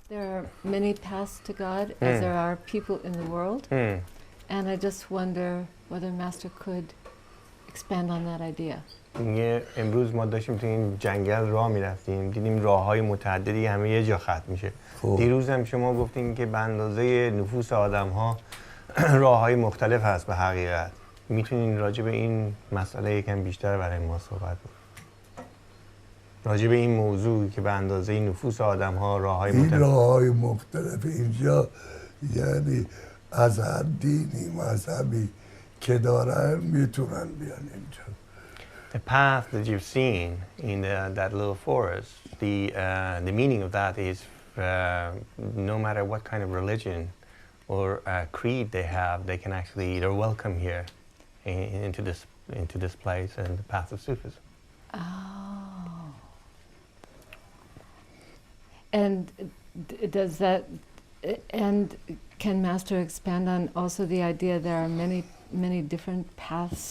There are many paths to God, as there are people in the world, and I just wonder whether Master could expand on that idea. امروز ما داشتیم تو این جنگل راه میرفتیم، دیدیم راههای متعددی همه یه جا ختم میشه. دیروز هم شما گفتین که به اندازه نفوس آدم‌ها راههای مختلف هست به حقیقت. میتونین راجع به این مسئله یکم بیشتر برای ما صحبت کنید؟ راجع به این موضوع که به اندازه نفوس آدم‌ها راههای مختلف، این راههای مختلف اینجا یعنی از هر دینی مذهبی که دارن میتونن بیان اینجا. The path that you've seen in that little forest, the meaning of that is no matter what kind of religion or creed they have, they can actually, they're welcome here into this place and the path of Sufism. Oh. And does that, and can Master expand on also the idea there are many different paths?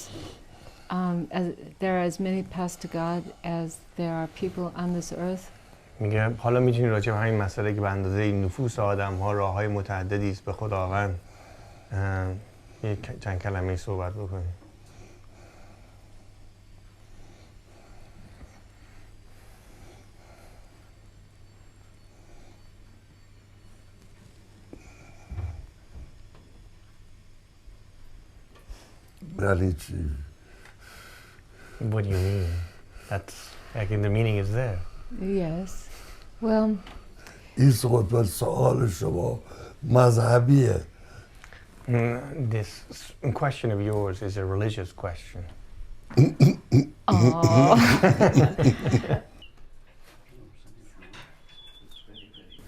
As there are as many paths to God as there are people on this earth. میگه حالا میتونی راجع به همین مسئله که به اندازه نفوس آدم‌ها راه‌های متعددی است به خداوند چند کلمه صحبت بکنی؟ یعنی چی؟ What do you mean? That's, like, the meaning is there. Yes. Well, این سوال شما مذهبیه. This question of yours is a religious question.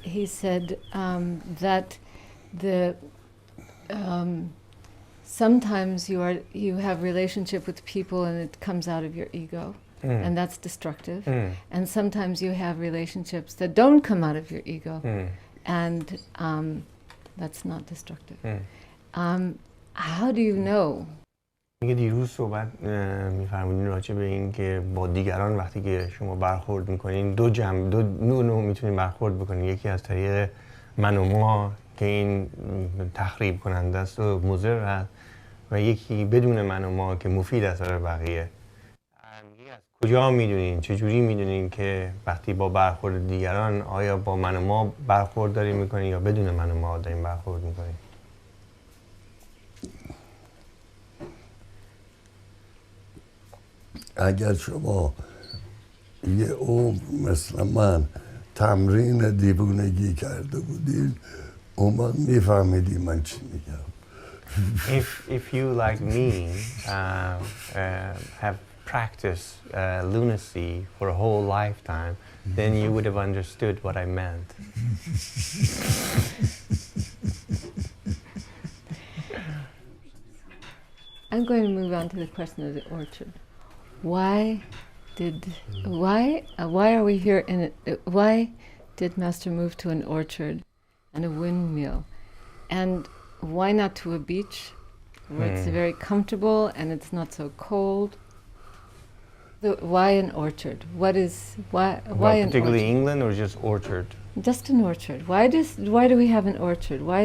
He said that sometimes you have relationship with people and it comes out of your ego, and that's destructive. And sometimes you have relationships that don't come out of your ego, and that's not destructive. How do you know? میگه دیروز صحبت می‌فرمودین راجع به این که با دیگران وقتی که شما برخورد می‌کنین دو نوع میتونین برخورد بکنین. یکی از طریق من و ما که این تخریب کننده است و مضر است، و یکی بدون من و ما که مفید است برای بقیه. از کجا میدونین، چجوری میدونین که وقتی با برخورد دیگران آیا با من و ما برخورد داریم میکنین یا بدون من و ما داریم برخورد میکنین؟ اگر شما یه عمر مثل من تمرین دیوونگی کرده بودین اون وقت میفهمیدی من چی میگم. If you like me have practiced lunacy for a whole lifetime, then you would have understood what I meant. I'm going to move on to the question of the orchard. Why are we here in it? Why did Master move to an orchard and a windmill? And why not to a beach where it's very comfortable and it's not so cold? Why an orchard? Why an particularly orchard? England or just orchard? Just an orchard. Why do we have an orchard? Why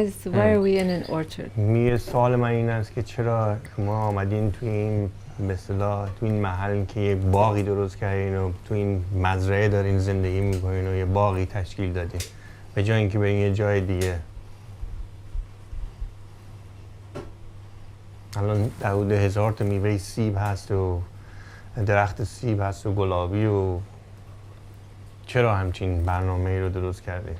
are we in an orchard? سوال من این است که چرا ما آمدین تو این به اصطلاح تو این محل که یه باغی درست کردین و تو این مزرعه دارین زندگی میکنین و یه باغی تشکیل دادین به جای اینکه برین یه جای دیگه. الان در حدود 1000 تا میوه سیب هست و درخت سیب هست و گلابی و چرا همچین برنامه‌ای رو درست کرده؟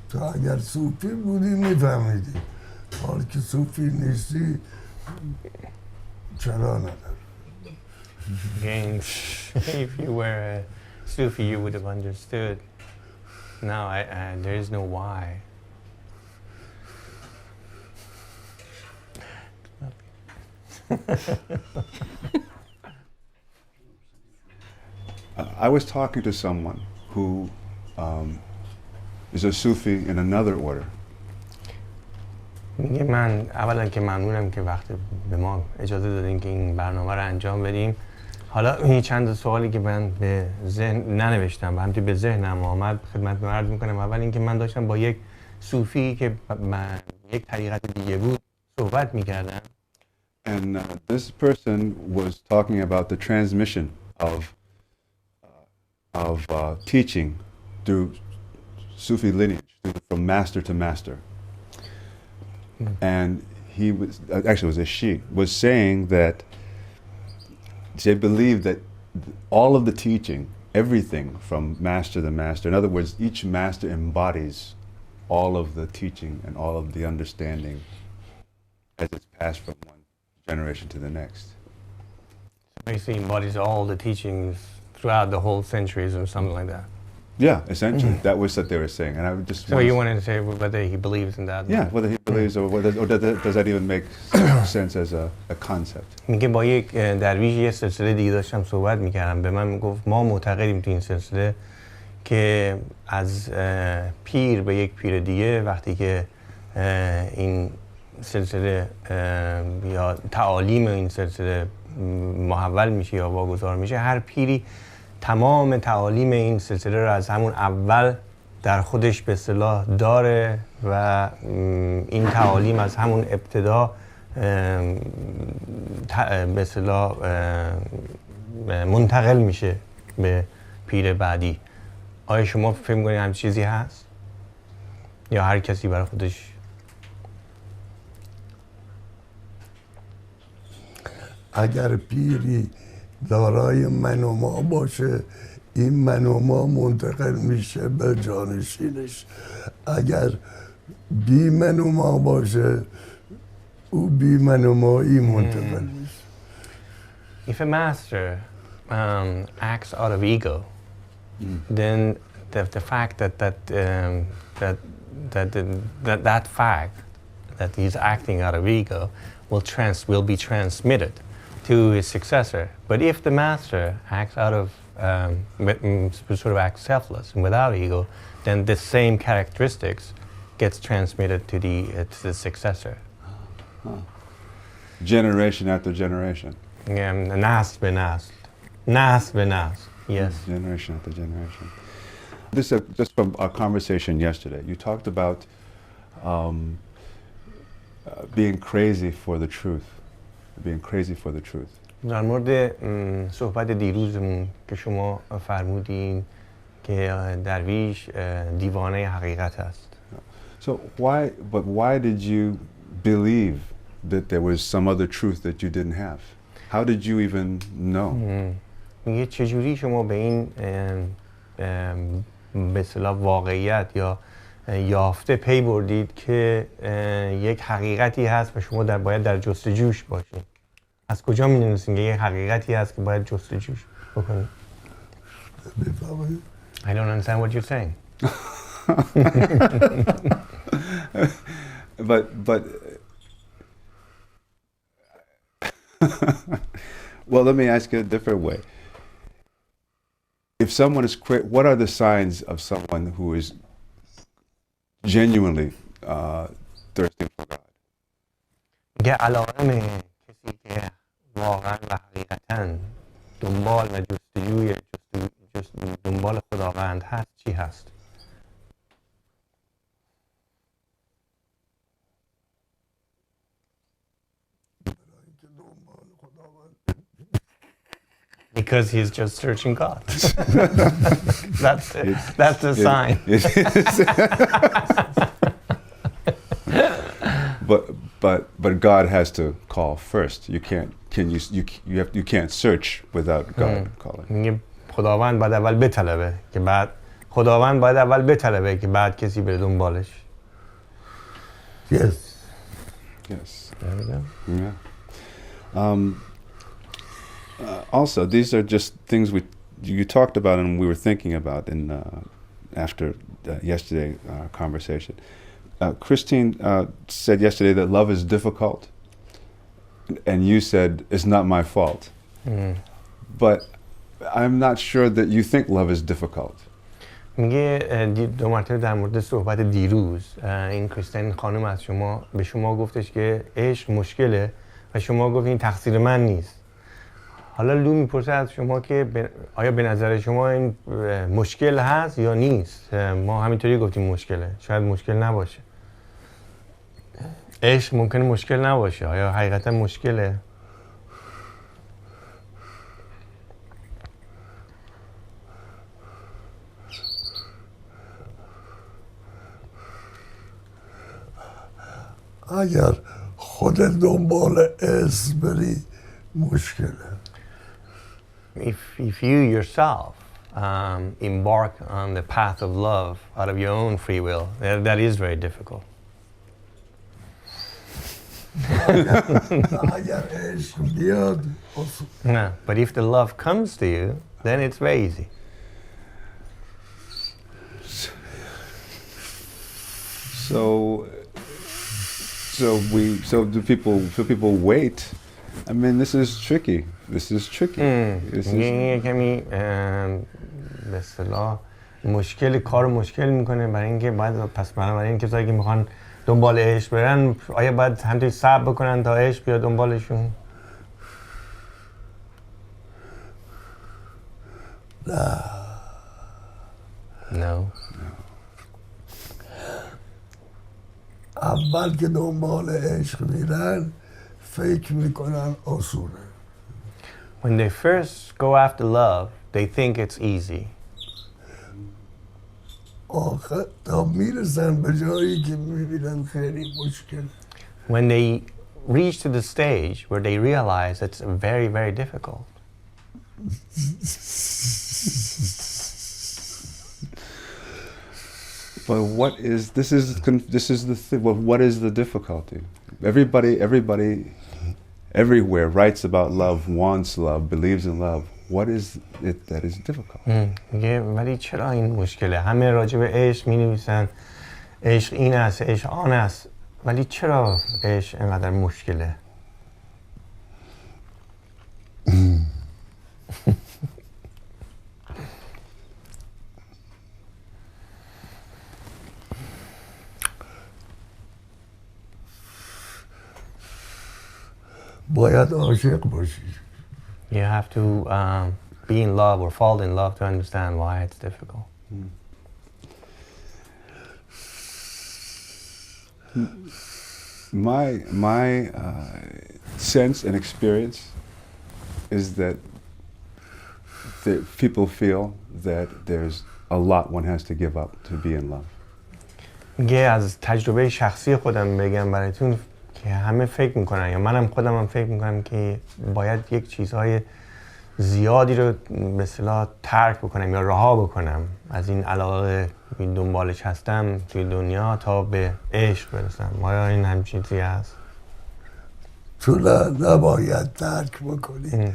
تو اگر صوفی بودی میفهمیدی، حالا که صوفی نیستی چرا نداری؟ Again, if you were a Sufi, you would have understood. No, there is no why. I was talking to someone who is a Sufi in another order. میگه من اولا که ممنونم که وقت به ما اجازه دادین که این برنامه رو انجام بدیم. حالا این چند سوالی که من به ذهن ننوشتم و همینطور به ذهنم آمد خدمتتون عرض میکنم. اول اینکه من داشتم با یک صوفی که یک طریقت دیگه بود صحبت میکردم. And this person was talking about the transmission of teaching through Sufi lineage, from master to master. And he was, actually it was a she, was saying that they believed that all of the teaching, everything from master to master, in other words, each master embodies all of the teaching and all of the understanding as it's passed from one generation to the next. Basically embodies all the teachings throughout the whole centuries or something like that. Yeah, essentially. That was what they were saying. And I would just So you wanted to say whether he believes in that? Yeah, whether he believes or does that even make sense as a concept? میگه با یک درویش یه سلسله دیگه داشتم صحبت میکردم. به من میگفت ما معتقدیم تو این سلسله که از پیر به یک پیر دیگه وقتی که این سلسله یا تعالیم این سلسله محول میشه یا واگذار میشه، هر پیری تمام تعالیم این سلسله رو از همون اول در خودش به اصطلاح داره و این تعالیم از همون ابتدا به اصطلاح منتقل میشه به پیر بعدی. آیا شما فکر می‌کنید همین چیزی هست؟ یا هر کسی برای خودش؟ اگر پیری دارای من و ما باشه، این من و ما منتقل میشه به جانشینش. اگر بی من و ما باشه، او بی من و مایی منتقل میشه. If a master acts out of ego, then the fact that fact that he's acting out of ego will be transmitted to his successor. But if the master acts out of sort of acts selfless and without ego, then the same characteristics gets transmitted to the successor. Generation after generation. Yeah, nasl be nasl. Nasl be nasl. Yes. Generation after generation. This is just from our conversation yesterday. You talked about being crazy for the truth. Being crazy for the truth. در مورد صحبت دیروزمون که شما فرمودین که درویش دیوانه حقیقت است. So why did you believe that there was some other truth that you didn't have? How did you even know? میگه چجوری شما به این به اصطلاح واقعیت یا یافته پی بردید که یک حقیقتی هست و شما باید در جستجوش باشید؟ از کجا می‌دونستین که یک حقیقتی هست که باید جستجوش بکنید؟ I don't understand what you're saying. But well, let me ask you a different way. If someone is what are the signs of someone who is genuinely thirsting for God? میگه علائم کسی که واقعا و حقیقتاً دنبال و جستجوی دنبال خداوند هست چی هست؟ Because he's just searching God. That's the sign. But God has to call first. You can't search without God calling. خداوند باید اول بطلبه که بعد کسی بره دنبالش. Yes. Yes. There we go. Yeah. Also, these are just things you talked about and we were thinking about after yesterday's conversation. Christine said yesterday that love is difficult, and you said it's not my fault. But I'm not sure that you think love is difficult. میگه دو مرتبه در مورد صحبت دیروز این کریستین خانم از شما گفتش که عشق مشکله و شما گفتین تقصیر من نیست. حالا لو میپرسه از شما که آیا به نظر شما این مشکل هست یا نیست؟ ما همینطوری گفتیم مشکله، شاید مشکل نباشه. عشق ممکنه مشکل نباشه، آیا حقیقتا مشکله؟ اگر خودت دنبال عشق بری مشکله. If you yourself embark on the path of love out of your own free will, that is very difficult. اگر عشق بیاد No, but if the love comes to you, then it's very easy. So do people wait? I mean, this is tricky. This is tricky. یه کمی به اصطلاح کار مشکل میکنه برای اینکه بنابراین کسایی که میخوان دنبال عشق برن آیا باید همینطوری صبر بکنن تا عشق بیاد دنبالشون؟ No. اول که دنبال عشق میرن فکر میکنن آسونه. When they first go after love, they think it's easy. آخه تا میرسن به جایی که میبینن خیلی مشکل. When they reach to the stage where they realize it's very, very difficult. But this is the thing. Well, what is the difficulty? Everybody everywhere writes about love, wants love, believes in love. What is it that is difficult? میگه ولی چرا این مشکله؟ همه راجع به عشق می‌نویسن، عشق این است، عشق آن است، ولی چرا عشق اینقدر مشکله؟ باید عاشق باشی. You have to be in love or fall in love to understand why it's difficult. My sense and experience is that people feel that there's a lot one has to give up to be in love. میگه از تجربه شخصی خودم بگم براتون که همه فکر میکنن یا منم خودم هم فکر میکنم که باید یک چیزهای زیادی رو به اصطلاح ترک بکنم یا رها بکنم از این علاقه دنبالش هستم توی دنیا تا به عشق برسم. آیا این همچین چیزی هست؟ تو نباید ترک بکنی.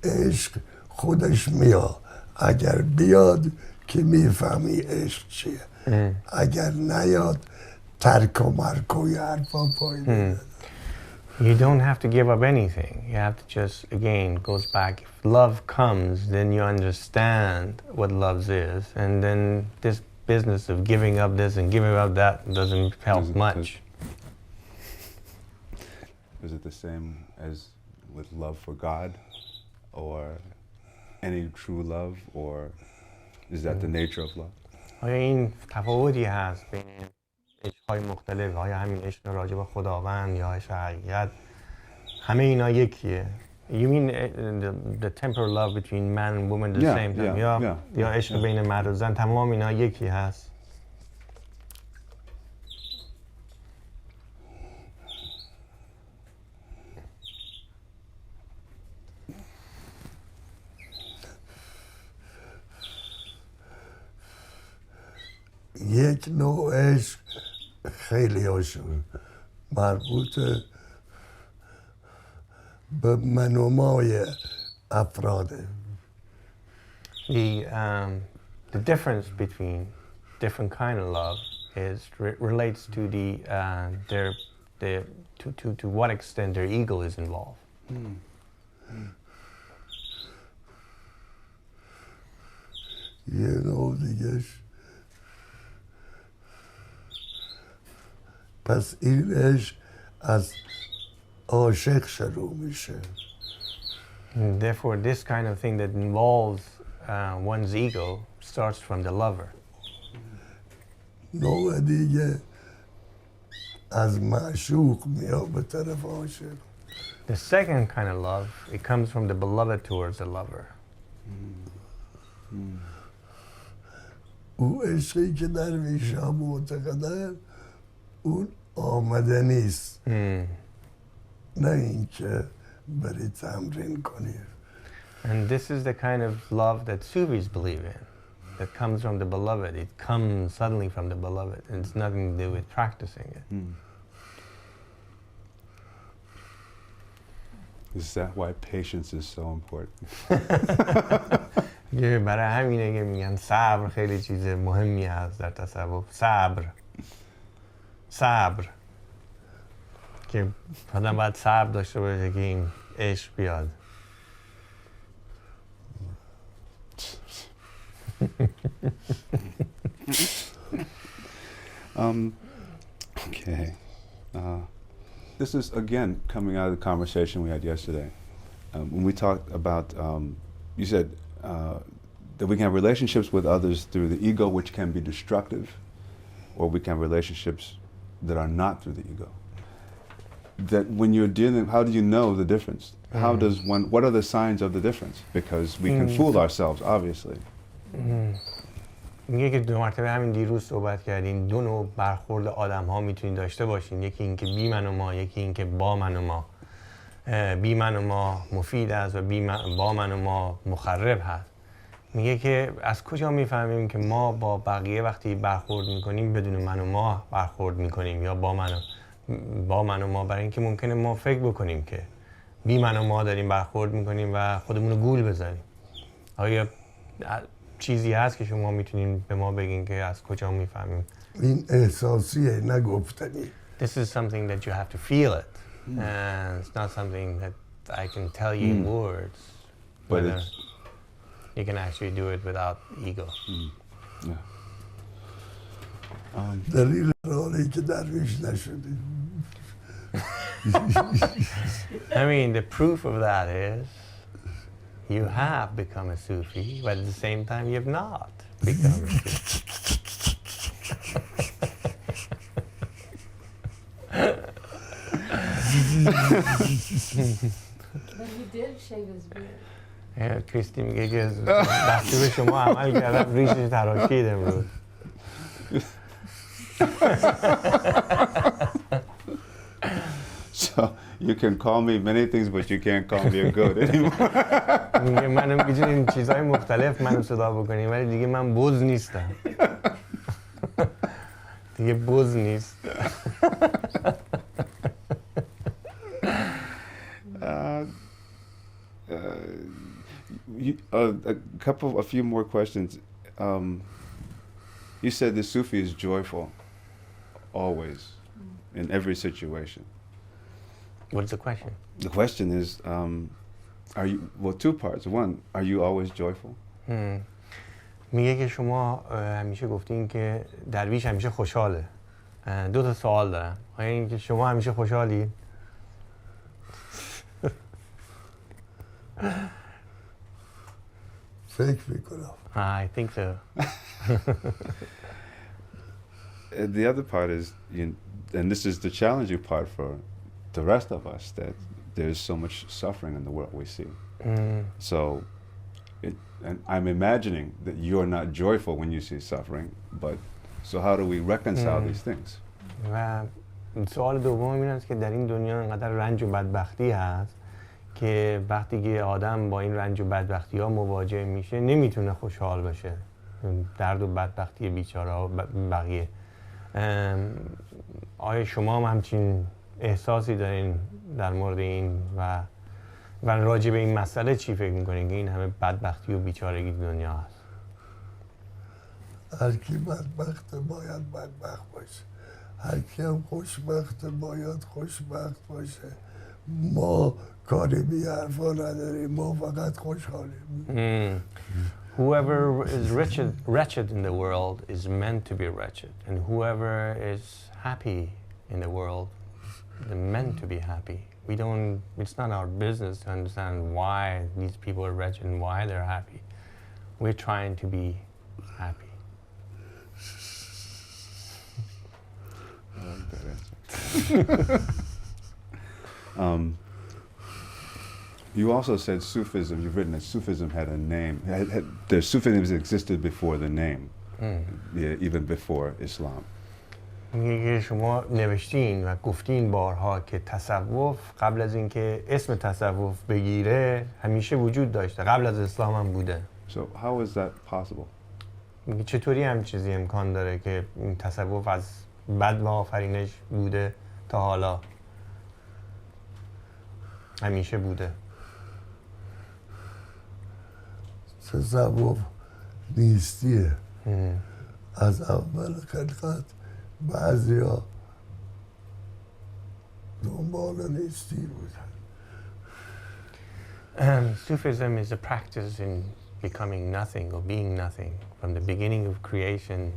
عشق خودش میاد. اگر بیاد که میفهمی عشق چیه. اگر نیاد ترک و مرک و حرفا پایین. You don't have to give up anything. You have to just, again, goes back. If love comes, then you understand what love is. And then this business of giving up this and giving up that doesn't help much. Is it the same as with love for God? Or any true love? Or is that the nature of love? آیا این تفاوتی هست بین عشق‌های مختلف؟ آیا همین عشق راجع به خداوند یا عشق حقیقت همه اینا یکیه؟ You mean the temporal love between man and woman the same time? یا عشق بین مرد و زن تمام اینا یکی هست؟ یک نوع عشق خیلی هاشون مربوط به منومای افراده. The difference between different kind of love is relates to to what extent their ego is involved. یه نوع دیگهش پس این عشق از عاشق شروع میشه. And therefore, this kind of thing that involves one's ego starts from the lover. نوع دیگه از معشوق میاد به طرف عاشق. The second kind of love, it comes from the beloved towards the lover. او عشقی که درویش ها معتقدن اون آمده نیست، نه اینکه بری تمرین کنی. And this is the kind of love that Sufis believe in, that comes from the beloved. It comes suddenly from the beloved, and it's nothing to do with practicing it. Is that why patience is so important? برای همینه که میگن صبر خیلی چیز مهمی هست در تصوف. صبر که آدم باید صبر داشته باشه که این عشق بیاد. Okay. This is again coming out of the conversation we had yesterday. When we talked about, you said that we can have relationships with others through the ego, which can be destructive, or we can have relationships that are not through the ego. That when you're dealing, how do you know the difference? How does one? What are the signs of the difference? Because we can fool ourselves, obviously. میگه که دو مرتبه همین دیروز صحبت کردیم، دو نوع برخورد آدم ها میتونید داشته باشین، یکی این که بی من و ما، یکی این که با من و ما. بی من و ما مفید است و با من و ما مخرب هست. میگه که از کجا میفهمیم که ما با بقیه وقتی برخورد میکنیم بدون من و ما برخورد میکنیم یا با من و ما، برای اینکه ممکنه ما فکر بکنیم که بی من و ما داریم برخورد میکنیم و خودمون رو گول بزنیم. آیا چیزی هست که شما میتونین به ما بگین که از کجا میفهمیم؟ این احساسیه، نگفتنی. This is something that you have to feel it. And it's not something that I can tell you in words. But Whether you can actually do it without ego. Yeah. دلیل راهی که درویش نشدی. I mean, the proof of that is you have become a Sufi, but at the same time you have not become a Sufi. But he did shave his beard. کریستی میگه که دستور شما عمل کردم ریشش تراشید امروز. So you can call me many things, but you can't call me a goat anymore. میگه منو میتونین چیزهای مختلف منو صدا بکنین ولی دیگه من بز نیستم. دیگه بز نیست. A few more questions. You said the Sufi is joyful, always, in every situation. What's the question? The question is, are you, well, two parts. One, are you always joyful? میگه که شما همیشه گفتین که درویش همیشه خوشحاله. دو تا سوال دارم. آیا این که شما همیشه خوشحالی؟ فکر میکنم. I think so. The other part is, and this is the challenging part for the rest of us, that there's so much suffering in the world we see. So, and I'm imagining that you're not joyful when you see suffering, but so how do we reconcile these things? و سوال دوم این است که در این دنیا انقدر رنج و بدبختی هست که وقتی که آدم با این رنج و بدبختی ها مواجه میشه نمیتونه خوشحال باشه. درد و بدبختی بیچاره ها بقیه. آیا شما هم همچین احساسی دارین در مورد این و راجع به این مسئله چی فکر میکنین که این همه بدبختی و بیچارگی دنیا هست؟ هر کی بدبخت باید بدبخت باشه، هر کی هم خوشبخت باید خوشبخت باشه. ما کاری بی حرفا نداریم، ما فقط خوشحالیم. Whoever is wretched in the world is meant to be wretched, and whoever is happy in the world is meant to be happy. We don't. It's not our business to understand why these people are wretched and why they're happy. We're trying to be happy. I like that answer. You also said Sufism. You've written that Sufism had a name. The Sufism existed before the name, even before Islam. میگه شما نوشتین و گفتین بارها که تصوف قبل از اینکه اسم تصوف بگیره همیشه وجود داشته، قبل از اسلام هم بوده. So how is that possible? میگه چطوری هم چیزی امکان داره که این تصوف از بد و آفرینش بوده تا حالا همیشه بوده؟ تصوف نیستیه. از اول خلقت بعضیا دنبال نیستی بودن. Sufism is a practice in becoming nothing or being nothing. From the beginning of creation,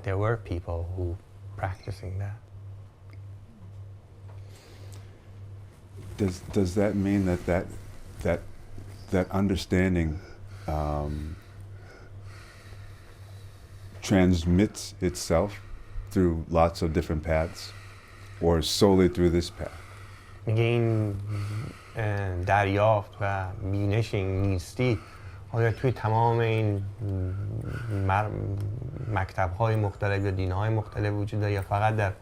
there were people who practicing that. Does that mean that understanding transmits itself through lots of different paths, or solely through this path? میگه این دریافت و بینش این نیستی آیا توی تمام این مکتب‌های مختلف یا دین‌های مختلف وجود داره یا فقط در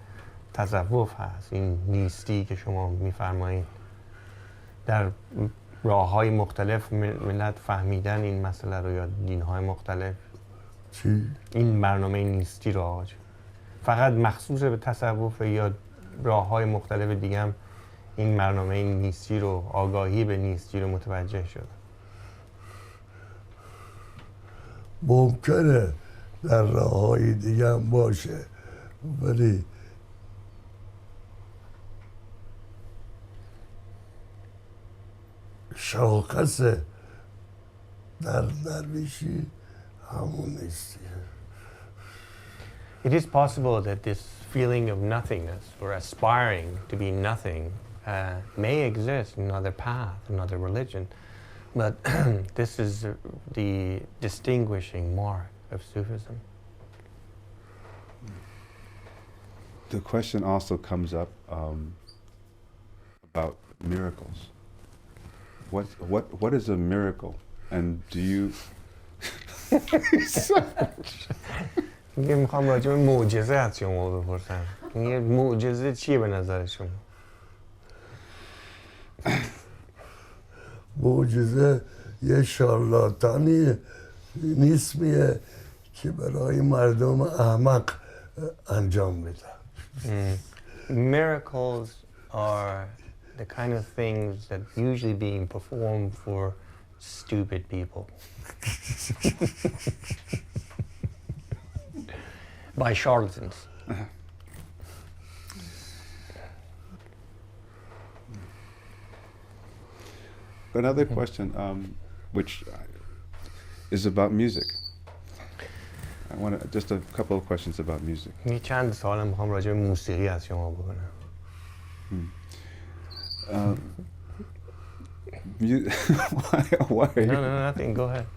تصوف هست؟ این نیستی که شما می‌فرمایید در راه‌های مختلف ملت فهمیدن این مسئله رو یا دین‌های مختلف؟ چی؟ این برنامه نیستی رو فقط مخصوص به تصوف یا راه‌های مختلف دیگه هم این برنامه نیستی رو، آگاهی به نیستی رو متوجه شد؟ ممکنه در راه‌های دیگه هم باشه، ولی شاخص در درویشی همون نیستیه. It is possible that this feeling of nothingness or aspiring to be nothing may exist in another path, another religion, but this is the distinguishing mark of Sufism. The question also comes up about miracles. What is a miracle, and do you? میگه میخوام راجع به معجزه از شما بپرسم. میگه معجزه چیه به نظر شما؟ معجزه یه شارلاتانی نیسمیه که برای مردم احمق انجام میده. Miracles are the kind of things that usually being performed for stupid people. By charlatans. Another question, which is about music. I want just a couple of questions about music. چند سوال میخوام راجع به موسیقی از شما بکنم. Why are you? No, nothing. Go ahead.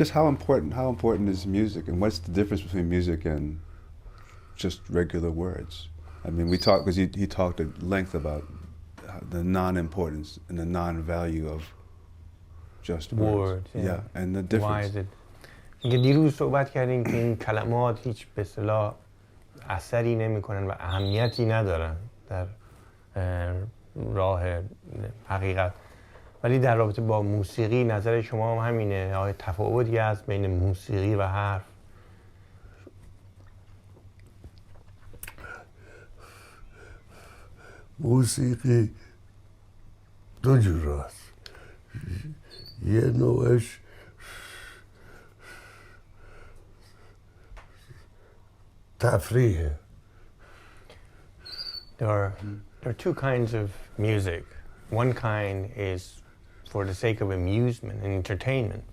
Just how important is music, and what's the difference between music and just regular words? I mean, we talked because he talked at length about the non-importance and the non-value of just words. Yeah, and the difference. Why is it? میگه دیروز صحبت کردیم که این کلمات هیچ به اصطلاح اثری نمی‌کنن و اهمیتی ندارن در راه حقیقت، ولی در رابطه با موسیقی نظر شما هم همینه؟ آیا تفاوتی هست بین موسیقی و حرف؟ موسیقی دو جور است. یه نوعش تفریحه. There are two kinds of music. One kind is for the sake of amusement and entertainment.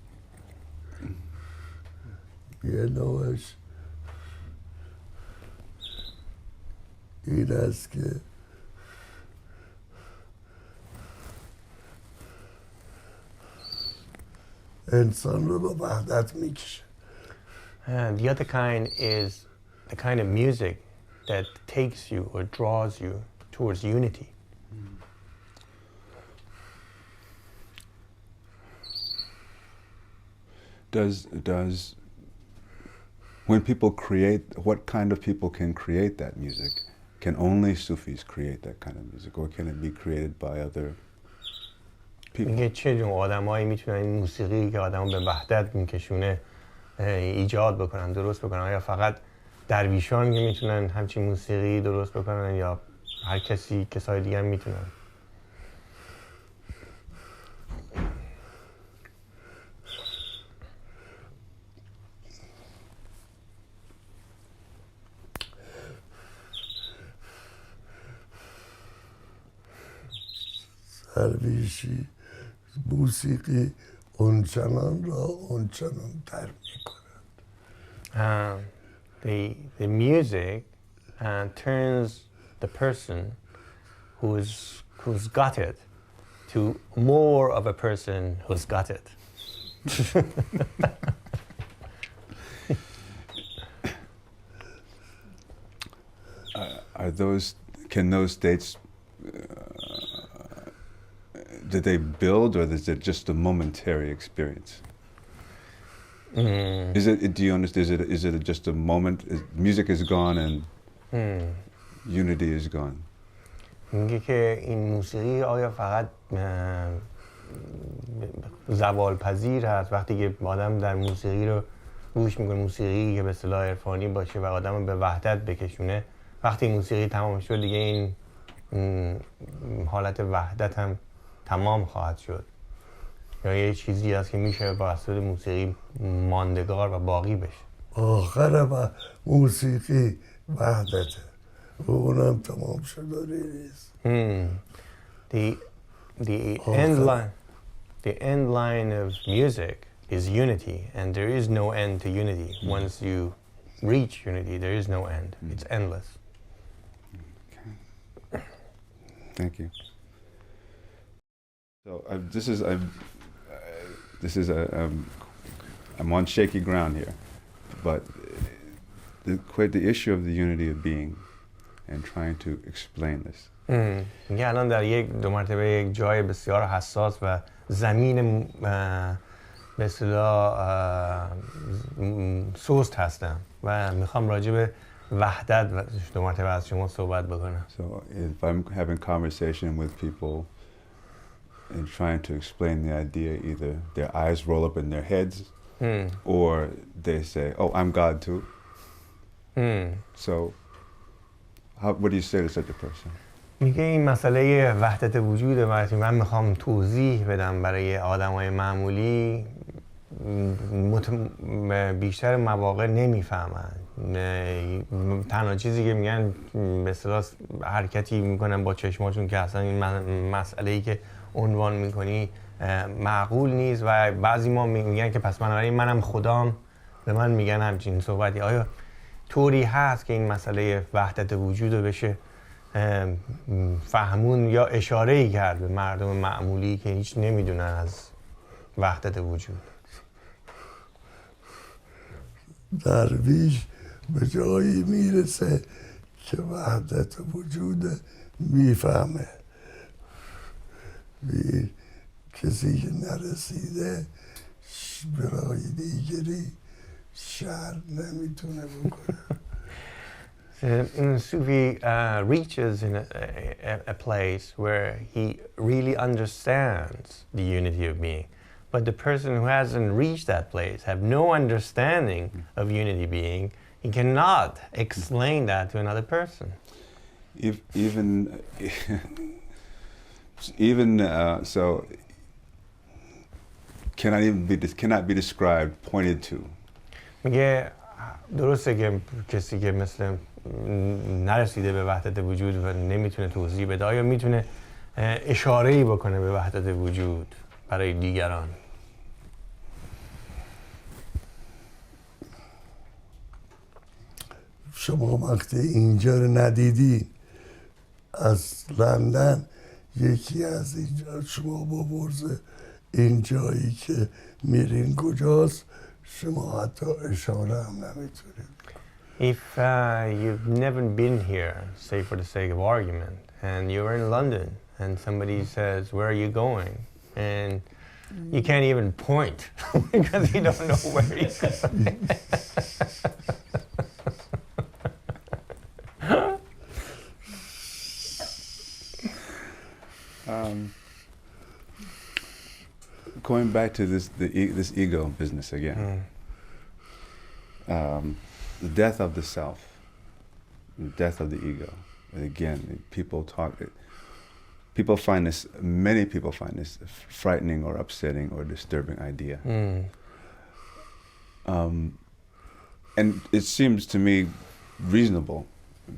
یه نوعش این است که انسان رو به وحدت میکشه. The other kind is the kind of music that takes you or draws you towards unity. Does when people create, what kind of people can create that music? Can only Sufis create that kind of music, or can it be created by other people? میگه چه جور آدمایی میتونن این موسیقی که آدمو به وحدت میکشونه ایجاد بکنن، درست بکنن؟ آیا فقط درویشان که میتونن همچین موسیقی درست بکنن یا هر کسای دیگه هم میتونن؟ درویشی موسیقی اونچنان را اونچنان تر میکند. The music turns the person who's got it to more of a person who's got it. Can those states, did they build, or is it just a momentary experience? Is it? Do you understand? Is it just a moment? Music is gone and unity is gone. میگه که این موسیقی آیا فقط زوال پذیر هست وقتی که آدم در موسیقی رو گوش میکنه، موسیقی که به اصطلاح عرفانی باشه و آدم رو به وحدت بکشونه، وقتی موسیقی تمام شد دیگه این حالت وحدت هم تمام خواهد شد، یا یه چیزی هست که میشه با اصل موسیقی ماندگار و باقی بشه؟ آخر و موسیقی وحدته و اونم تمام شده نیست. The end line of music is unity, and there is no end to unity. Once you reach unity, there is no end. It's endless. Okay. Thank you. So I'm on shaky ground here, but the issue of the unity of being and trying to explain this. میگه الان در دو مرتبه یک جای بسیار حساس و زمین به اصطلاح سست هستم و میخوام راجع به وحدت و دو مرتبه از شما صحبت بکنم. So if I'm having conversation with people and trying to explain the idea, either their eyes roll up in their heads or they say, "Oh, I'm God too." So what do you say to such a person? میگه این مسئله وحدت وجوده و من میخوام توضیح بدم برای آدمای معمولی، بیشتر مواقع نمیفهمن. تنها چیزی که میگن به اصطلاح حرکتی میکنن با چشماشون که اصلا این مسئله‌ای که عنوان میکنی معقول نیست و بعضی ما میگن که پس منم خدام، به من میگن همچین صحبتی. آیا طوری هست که این مسئله وحدت وجود رو بشه فهمون یا اشاره‌ای کرد به مردم معمولی که هیچ نمیدونن از وحدت وجود؟ درویش به جایی میرسه که وحدت وجود میفهمه. کسی که نرسیده برای دیگری شر نمیتونه بکنه. Sufi reaches in a place where he really understands the unity of being. But the person who hasn't reached that place, have no understanding of unity being, he cannot explain that to another person. So cannot be described, pointed to. میگه درسته که کسی که مثل نرسیده به وحدت وجود و نمیتونه توضیح بده، آیا میتونه اشاره‌ای بکنه به وحدت وجود برای دیگران؟ شما وقتی اینجا رو ندیدین از لندن یکی از اینجا شما بپرسه این جایی که میرین کجاست شما حتی اشاره هم نمیتونید. If you've never been here, say for the sake of argument, and you're in London and somebody says, where are you going? And you can't even point because you don't know where you're going. Going back to this ego business again, the death of the self, the death of the ego. And again, many people find this frightening or upsetting or disturbing idea. And it seems to me reasonable,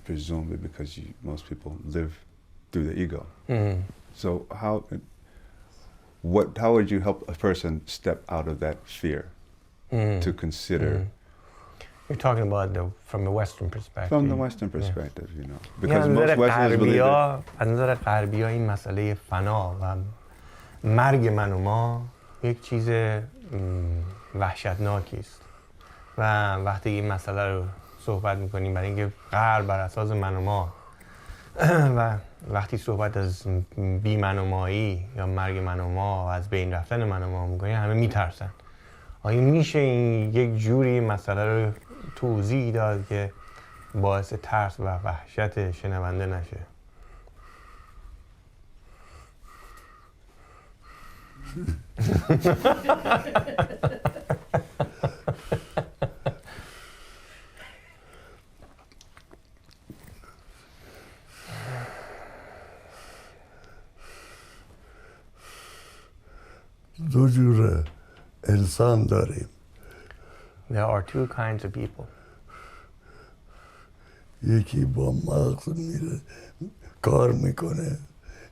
presumably because most people live through the ego. So how would you help a person step out of that fear to consider? You're talking about from the Western perspective. From the Western perspective, you know. Because most Westerners believe it. از نظر غربی‌ها این مسئله فنا و مرگ من و ما یک چیز وحشتناکی است و وقتی این مسئله رو صحبت می‌کنیم برای اینکه غرب بر اساس من و ما و وقتی صحبت از بی من و مایی یا مرگ من و ما و از بین رفتن من و ما می‌کنیم همه می‌ترسن. آیا میشه این یک جوری مسئله رو توضیح داد که باعث ترس و وحشت شنونده نشه؟ دو جوره انسان داریم. There are two kinds of people. یکی با مغز میره کار میکنه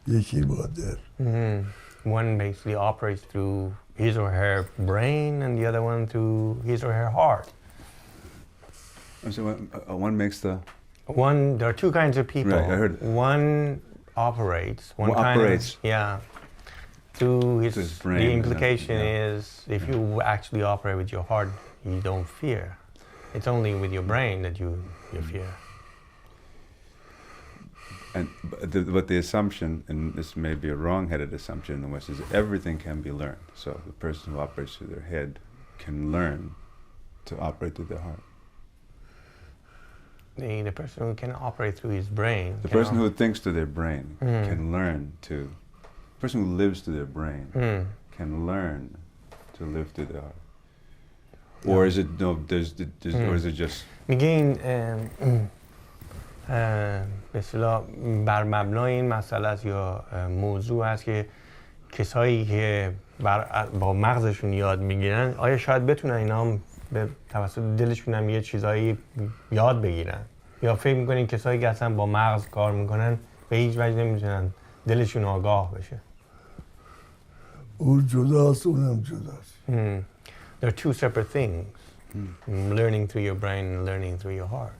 یکی با دل. One basically operates through his or her brain and the other one through his or her heart. So one makes the... There are two kinds of people. Right, I heard it. One operates. Through his brain. The implication is if you actually operate with your heart, you don't fear. It's only with your brain that you fear. But the assumption, and this may be a wrong-headed assumption in the West, is that everything can be learned. So the person who operates through their head can learn to operate through their heart. The person who can operate through his brain. The person who thinks through their brain can learn to. The person who lives through their brain can learn to live through their heart. Or is it no? Or is it just? میگین به اصطلاح بر مبنای این مسئله است یا موضوع است که کسایی که با مغزشون یاد میگیرن آیا شاید بتونن اینا هم به توسط دلشون هم یه چیزایی یاد بگیرن یا فکر میکنین کسایی که اصلا با مغز کار میکنن به هیچ وجه نمیتونن دلشون آگاه بشه؟ اون جداست اونم جداست. There are two separate things. Learning through your brain and learning through your heart.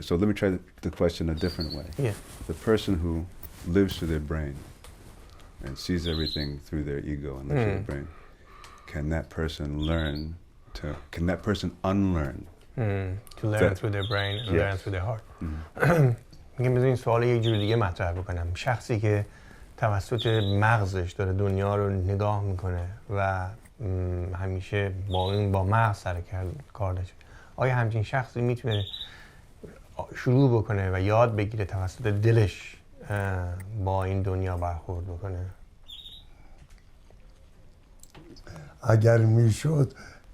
So let me try the question a different way. Yeah. The person who lives through their brain and sees everything through their ego and lives through their brain, can that person unlearn? To learn through their brain and learn through their heart. میگم بذار این سوال یک جور دیگه مطرح بکنم. شخصی که توسط مغزش داره دنیا رو نگاه میکنه و همیشه با مغز سر کار داشته، آیا همچین شخصی میتونه شروع بکنه و یاد بگیره توسط دلش با این دنیا برخورد بکنه؟ اگر میشد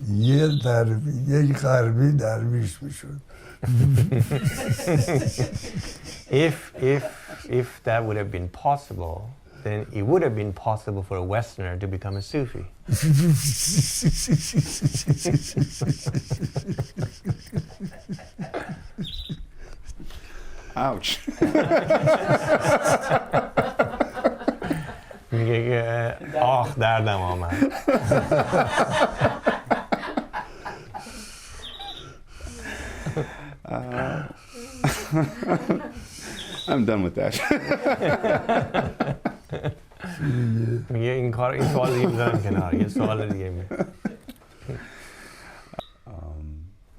یک غربی درویش میشد. If that would have been possible, then it would have been possible for a Westerner to become a Sufi. Ouch. میگه که آخ دردم آمد. done with that. میگه این سوال دیگه میذارم کنار یه سوال دیگه میگه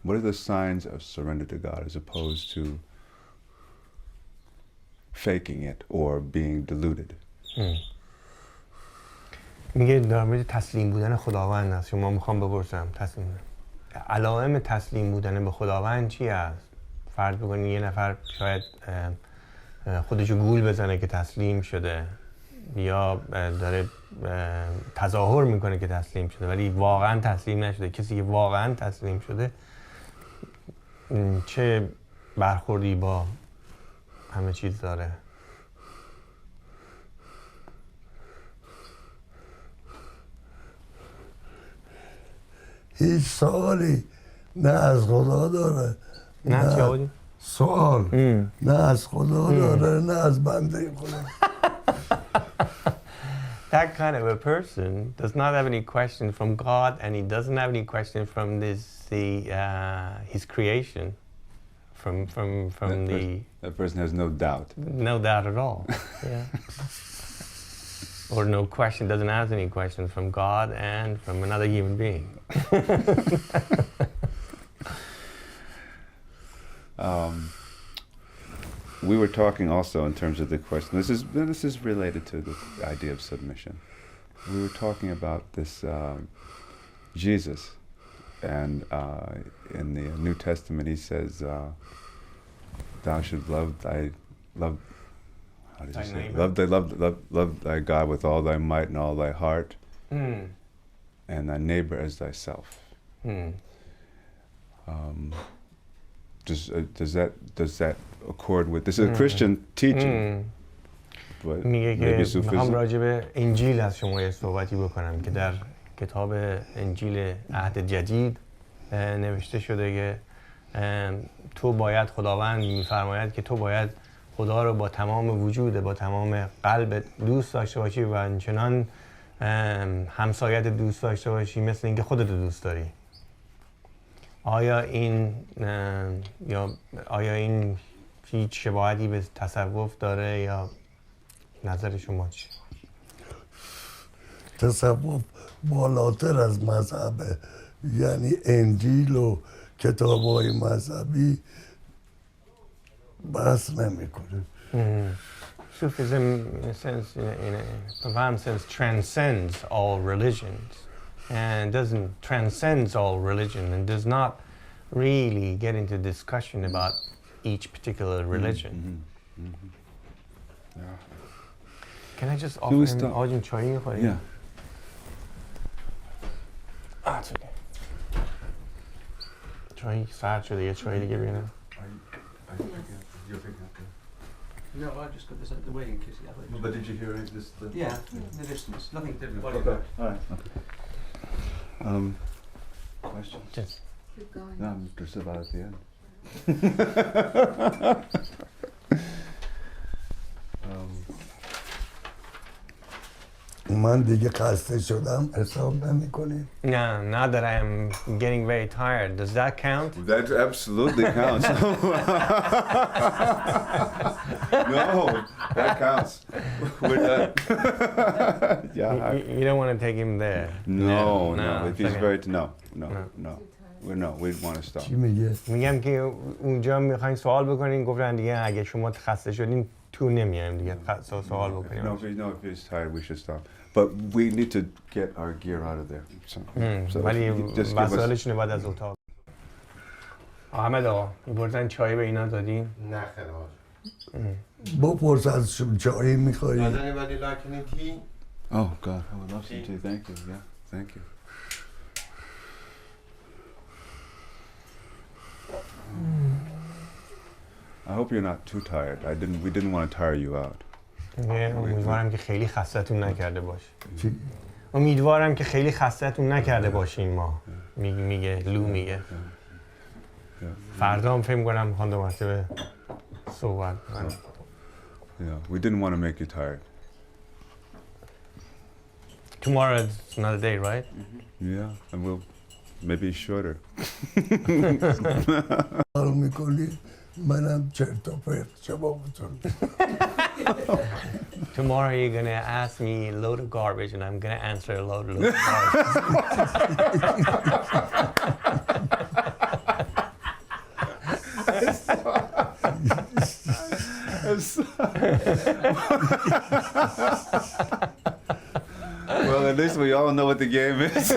What are the signs of surrender to God as opposed to faking it or being deluded? میگه در مورد تسلیم بودن خداوند است. شما میخوام بپرسم علائم تسلیم بودن به خداوند چی است؟ فرض بکنید یه نفر شاید خودشو گول بزنه که تسلیم شده یا داره تظاهر میکنه که تسلیم شده ولی واقعا تسلیم نشده. کسی که واقعا تسلیم شده چه برخوردی با همه چیز داره؟ هیچ سوالی نه از خدا داره نه چی آقایی؟ سوال نه از خدا داره نه از بنده خدا. That kind of a person does not have any question from God, and he doesn't have any question from his creation, from that person has no doubt. No doubt at all. Yeah. Or no question, doesn't ask any questions from God and from another human being. We were talking also in terms of the question. This is related to the idea of submission. We were talking about this Jesus, and in the New Testament he says, "Thou should love thy love." How does he say? Love thy God with all thy might and all thy heart, and thy neighbor as thyself. Does that accord with this? Is a Christian teaching. But میگه maybe که میخوام Sufism. راجع به انجیل از شما یه صحبتی بکنم که در کتاب انجیل عهد جدید نوشته شده که تو باید خداوند میفرماید که تو باید خدا رو با تمام وجود با تمام قلب دوست داشته باشی و همچنان همسایت دوست داشته باشی مثل اینکه خودت دوست داری. آیا این هیچ شباهتی به تصوف داره یا نظر شما چی؟ تصوف بالاتر از مذهبه، یعنی انجیل و کتاب‌های مذهبی بحث نمی‌کنه. Sufism, in a sense, in a profound sense, transcends all religions and doesn't transcends all religion and does not really get into discussion about each particular religion. Yeah. Can I just offer him آجین چایی می‌خوری؟ Yeah. It's okay. چایی سرد شده یه چایی دیگه بیارم. No, I just got this out the way in case you have it. But did you hear this? Yeah, the distance, nothing different. Okay. All right. Questions? Just Keep going. No, I'm just about at the end. من دیگه خسته شدم حساب نمی‌کنی؟ No, now that I'm getting very tired, does that count? That absolutely counts. No, that counts. We're done. Yeah. You don't want to take him there. No. If he's okay. very no. We'd want to stop. چی میگه؟ میگم که اونجا میخواین سوال بکنین گفتن دیگه اگه شما خسته شدین تو نمیایم دیگه سوال بکنیم. If he's tired, we should stop. But we need to get our gear out of there. So ولی just give us. وسایلشون بعد از اتاق. احمد آقا می‌پرسن چای به اینا دادین؟ نه خیلی بپرس از چایی می‌خوایی؟ دادن ولی لکنی تی Oh God, I would love some tea. Thank you. Yeah, thank you. I hope you're not too tired. We didn't want to tire you out. امیدوارم که خیلی خستتون نکرده باشه. چی؟ امیدوارم که خیلی خستتون نکرده باشین ما. میگه لو میگه. فردا هم فکر می‌کنم می‌خوام دو مرتبه صحبت کنم. Yeah, we didn't want to make you tired. Tomorrow is another day, right? Yeah, and we'll maybe shorter. کار میکنی منم چرت و پرت جوابتون. Tomorrow you're gonna ask me a load of garbage and I'm gonna answer a load of garbage. Well, at least we all know what the game is.